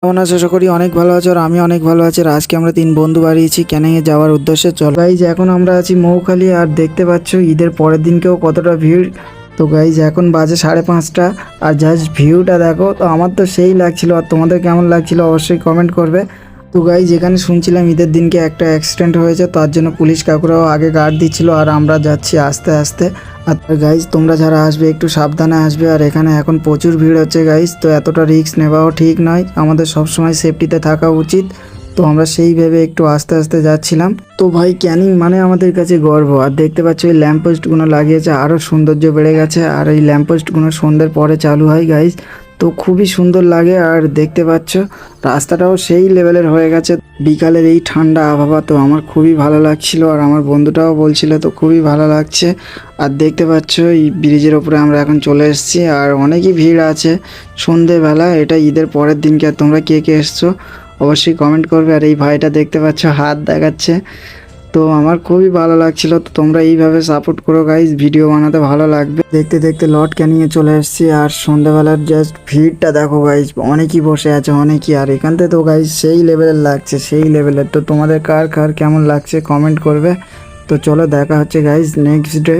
কেমন আছো? আশা করি অনেক ভালো আছো আর আমি অনেক ভালো আছি। আর আজকে আমরা 3 বন্ধু বাড়িয়েছি ক্যানিংয়ে যাওয়ার উদ্দেশ্যে। চল গাইজ, এখন আমরা আছি মৌখালি আর দেখতে পাচ্ছ ঈদের পরের দিনকেও কতটা ভিড়। তো গাইজ এখন বাজে 5:30 আর জাস্ট ভিউটা দেখো। তো আমার তো সেই লাগছিল, আর তোমাদের কেমন লাগছিল অবশ্যই কমেন্ট করবে। তো গাইজ এখানে শুনছিলাম ঈদের দিনকে একটা অ্যাক্সিডেন্ট হয়েছে, তার জন্য পুলিশ কাকুরাও আগে গার্ড দিচ্ছিল আর আমরা যাচ্ছি আস্তে আস্তে। আর গাইজ তোমরা যারা আসবে একটু সাবধানে আসবে। আর এখানে এখন প্রচুর ভিড় হচ্ছে গাইজ, তো এতটা রিস্ক নেওয়াও ঠিক নয়, আমাদের সবসময় সেফটিতে থাকা উচিত। তো আমরা সেই ভেবে একটু আস্তে আস্তে যাচ্ছিলাম। তো ভাই ক্যানিং মানে আমাদের কাছে গর্ব। আর দেখতে পাচ্ছ এই ল্যাম্পপোস্টগুলো লাগিয়েছে, আরও সৌন্দর্য বেড়ে গেছে। আর এই ল্যাম্পপোস্টগুলো সন্ধ্যের পরে চালু হয় গাইজ, তো খুবই সুন্দর লাগে। আর দেখতে পাচ্ছ রাস্তাটাও সেই লেভেলের হয়ে গেছে। বিকালের এই ঠান্ডা আবহাওয়া তো আমার খুবই ভালো লাগছিল, আর আমার বন্ধুটাও বলছিল তো খুবই ভালো লাগছে। আর দেখতে পাচ্ছ এই ব্রিজের ওপরে আমরা এখন চলে এসেছি, আর অনেকই ভিড় আছে সন্ধেবেলা। এটা ঈদের পরের দিনকে। আর তোমরা কে কে এসছো অবশ্যই কমেন্ট করবে। আর এই ভাইটা দেখতে পাচ্ছ হাত দেখাচ্ছে, তো আমার খুবই ভালো লাগছিল। তো তোমরা এইভাবে সাপোর্ট করো গাইজ, ভিডিও বানাতে ভালো লাগবে। দেখতে দেখতে লর্ড ক্যানিংয়ে চলে এসেছি, আর সন্ধ্যাবেলার জাস্ট ভিড়টা দেখো গাইজ, অনেকই বসে আছে অনেকই। আর এখান থেকে তো গাইজ সেই লেভেলের লাগছে, সেই লেভেলের। তো তোমাদের কার কার কেমন লাগছে কমেন্ট করবে। তো চলো দেখা হচ্ছে গাইজ নেক্সট ডে।